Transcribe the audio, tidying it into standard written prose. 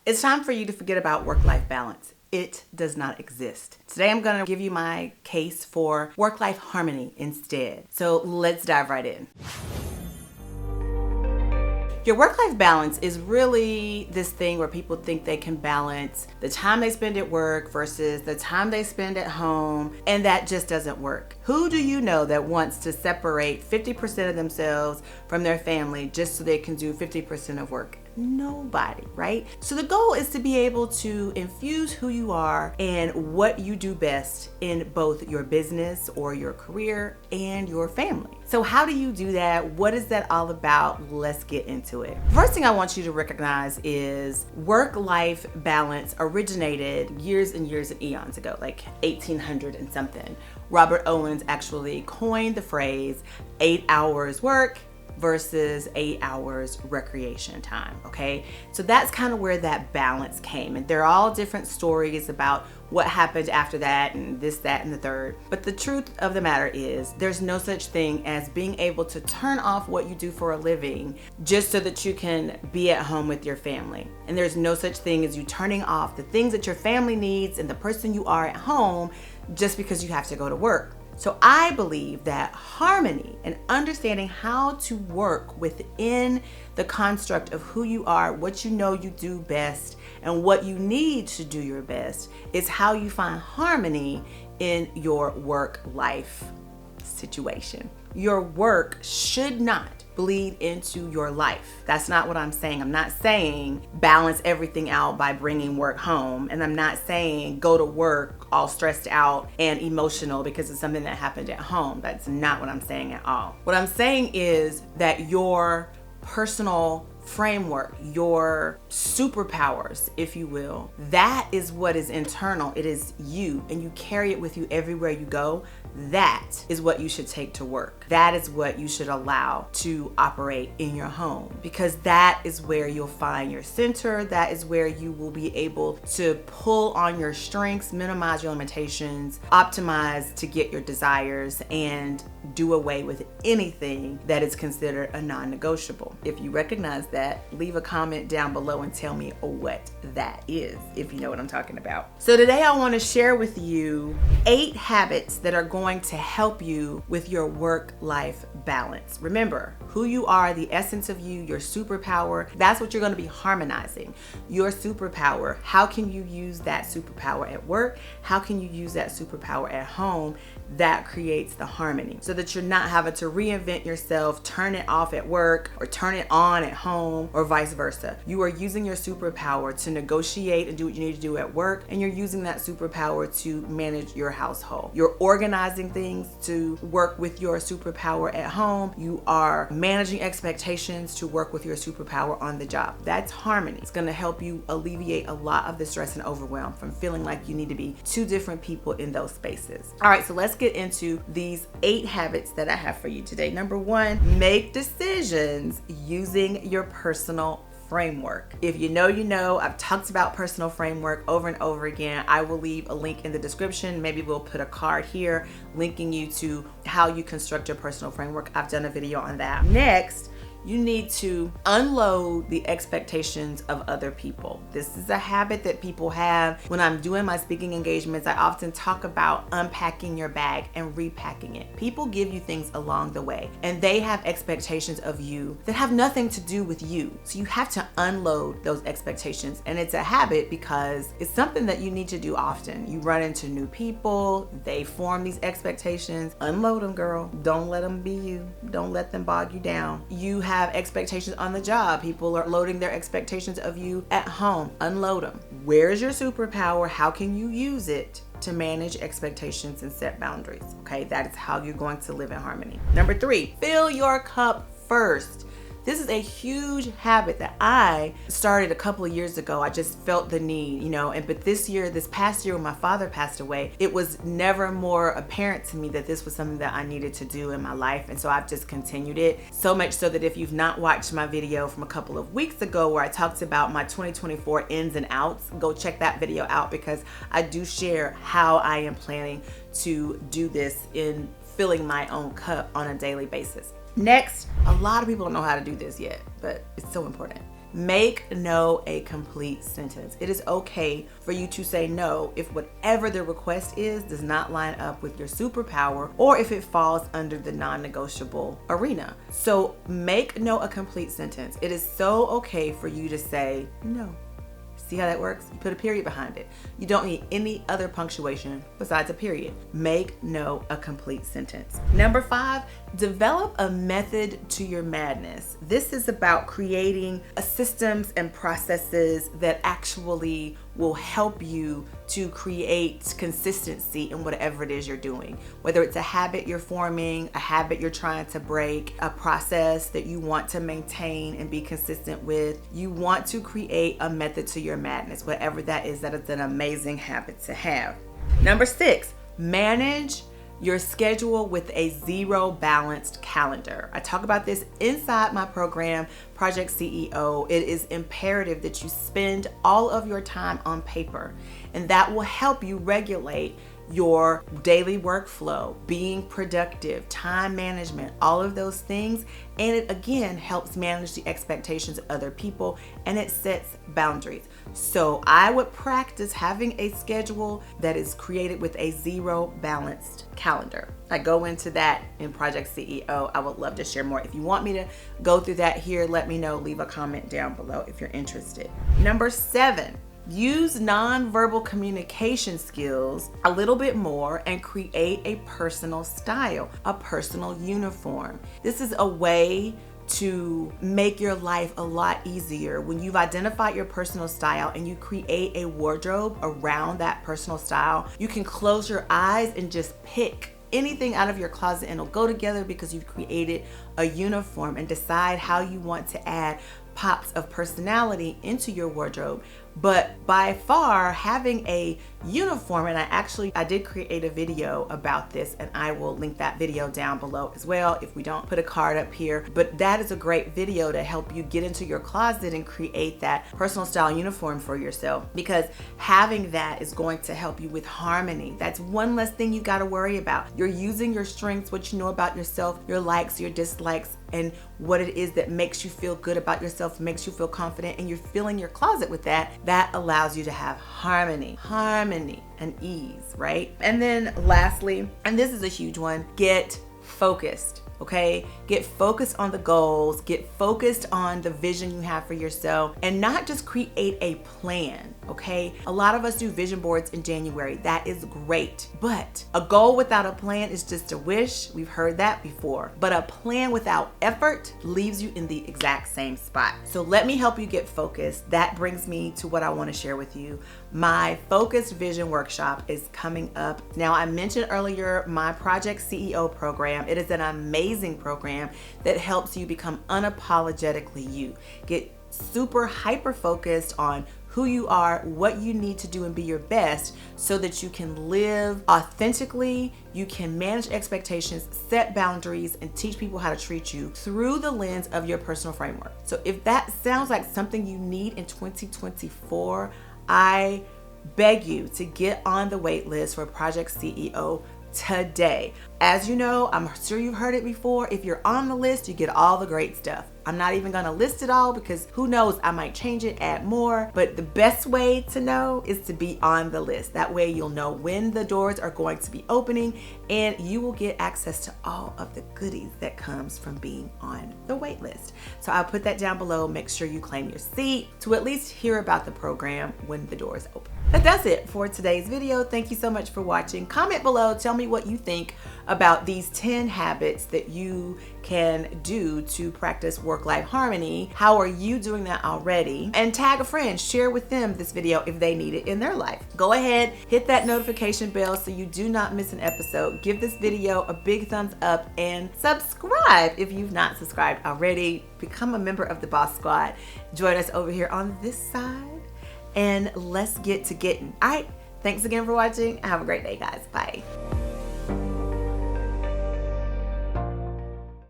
It's time for you to forget about work-life balance. It does not exist. Today I'm going to give you my case for work-life harmony instead. So let's dive right in. Your work-life balance is really this thing where people think they can balance the time they spend at work versus the time they spend at home, and that just doesn't work. Who do you know that wants to separate 50% of themselves from their family just so they can do 50% of work? Nobody, right? So the goal is to be able to infuse who you are and what you do best in both your business or your career and your family. So how do you do that? What is that all about? Let's get into it. First thing I want you to recognize is work-life balance originated years and years and eons ago, like 1800 and something. Robert Owens actually coined the phrase 8 hours work versus 8 hours recreation time, okay? So that's kind of where that balance came. And they're all different stories about what happened after that and this, that, and the third. But the truth of the matter is there's no such thing as being able to turn off what you do for a living just so that you can be at home with your family. And there's no such thing as you turning off the things that your family needs and the person you are at home just because you have to go to work. So I believe that harmony and understanding how to work within the construct of who you are, what you know you do best, and what you need to do your best is how you find harmony in your work-life situation. Your work should not bleed into your life. That's not what I'm saying. I'm not saying balance everything out by bringing work home. And I'm not saying go to work all stressed out and emotional because it's something that happened at home. That's not what I'm saying at all. What I'm saying is that your personal framework, your superpowers, if you will, that is what is internal. It is you, and you carry it with you everywhere you go. That is what you should take to work. That is what you should allow to operate in your home, because that is where you'll find your center. That is where you will be able to pull on your strengths, minimize your limitations, optimize to get your desires, and do away with anything that is considered a non-negotiable. If you recognize that, leave a comment down below and tell me what that is, if you know what I'm talking about. So today I want to share with you 8 habits that are going to help you with your work-life balance. Remember, who you are, the essence of you, your superpower, that's what you're going to be harmonizing. Your superpower, how can you use that superpower at work? How can you use that superpower at home? That creates the harmony so that you're not having to reinvent yourself, turn it off at work or turn it on at home or vice versa. You are using your superpower to negotiate and do what you need to do at work, and you're using that superpower to manage your household. You're organizing things to work with your superpower at home. You are managing expectations to work with your superpower on the job. That's harmony. It's going to help you alleviate a lot of the stress and overwhelm from feeling like you need to be 2 different people in those spaces. All right, so let's get into these 8 habits that I have for you today. Number 1, make decisions using your personal framework. If you know, you know. I've talked about personal framework over and over again. I will leave a link in the description. Maybe we'll put a card here linking you to how you construct your personal framework. I've done a video on that. Next, you need to unload the expectations of other people. This is a habit that people have. When I'm doing my speaking engagements, I often talk about unpacking your bag and repacking it. People give you things along the way, and they have expectations of you that have nothing to do with you. So you have to unload those expectations, and it's a habit because it's something that you need to do often. You run into new people, they form these expectations. Unload them, girl. Don't let them be you. Don't let them bog you down. You have expectations on the job. People are loading their expectations of you at home. Unload them. Where's your superpower? How can you use it to manage expectations and set boundaries? Okay, that is how you're going to live in harmony. Number 3, fill your cup first. This is a huge habit that I started a couple of years ago. I just felt the need, but this past year when my father passed away, it was never more apparent to me that this was something that I needed to do in my life. And so I've just continued it, so much so that if you've not watched my video from a couple of weeks ago where I talked about my 2024 ins and outs, go check that video out, because I do share how I am planning to do this in filling my own cup on a daily basis. Next, a lot of people don't know how to do this yet, but it's so important. Make no a complete sentence. It is okay for you to say no if whatever the request is does not line up with your superpower or if it falls under the non-negotiable arena. So make no a complete sentence. It is so okay for you to say no. See how that works? You put a period behind it. You don't need any other punctuation besides a period. Make no a complete sentence. Number 5, develop a method to your madness. This is about creating systems and processes that actually will help you to create consistency in whatever it is you're doing. Whether it's a habit you're forming, a habit you're trying to break, a process that you want to maintain and be consistent with, you want to create a method to your madness. Whatever that is an amazing habit to have. Number 6, manage your schedule with a zero balanced calendar. I talk about this inside my program, Project CEO. It is imperative that you spend all of your time on paper, and that will help you regulate your daily workflow, being productive, time management, all of those things. And it again helps manage the expectations of other people, and it sets boundaries. So I would practice having a schedule that is created with a zero balanced calendar. I go into that in Project CEO. I would love to share more. If you want me to go through that here, let me know. Leave a comment down below if you're interested. Number 7, use nonverbal communication skills a little bit more and create a personal style, a personal uniform. This is a way to make your life a lot easier. When you've identified your personal style and you create a wardrobe around that personal style, you can close your eyes and just pick anything out of your closet and it'll go together because you've created a uniform, and decide how you want to add pops of personality into your wardrobe. But by far, having a uniform, and I did create a video about this, and I will link that video down below as well if we don't put a card up here. But that is a great video to help you get into your closet and create that personal style uniform for yourself, because having that is going to help you with harmony. That's one less thing you got to worry about. You're using your strengths, what you know about yourself, your likes, your dislikes, and what it is that makes you feel good about yourself, makes you feel confident, and you're filling your closet with that. That allows you to have harmony and ease, right? And then lastly, and this is a huge one, get focused. Okay, get focused on the goals, get focused on the vision you have for yourself, and not just create a plan. Okay, a lot of us do vision boards in January. That is great, but a goal without a plan is just a wish. We've heard that before. But a plan without effort leaves you in the exact same spot. So let me help you get focused. That brings me to what I want to share with you. My Focused Vision Workshop is coming up. Now, I mentioned earlier my Project CEO program. It is an amazing program that helps you become unapologetically you. Get super hyper focused on who you are, what you need to do, and be your best so that you can live authentically, you can manage expectations, set boundaries, and teach people how to treat you through the lens of your personal framework. So if that sounds like something you need in 2024, I beg you to get on the wait list for Project CEO today. As you know, I'm sure you've heard it before, if you're on the list, you get all the great stuff. I'm not even gonna list it all because who knows, I might change it, add more, but the best way to know is to be on the list. That way you'll know when the doors are going to be opening, and you will get access to all of the goodies that comes from being on the wait list. So I'll put that down below. Make sure you claim your seat to at least hear about the program when the doors open. But that's it for today's video. Thank you so much for watching. Comment below, tell me what you think about these 10 habits that you can do to practice work-life harmony. How are you doing that already? And tag a friend, share with them this video if they need it in their life. Go ahead, hit that notification bell so you do not miss an episode. Give this video a big thumbs up and subscribe if you've not subscribed already. Become a member of the Boss Squad. Join us over here on this side, and let's get to getting. All right, thanks again for watching. Have a great day, guys. Bye.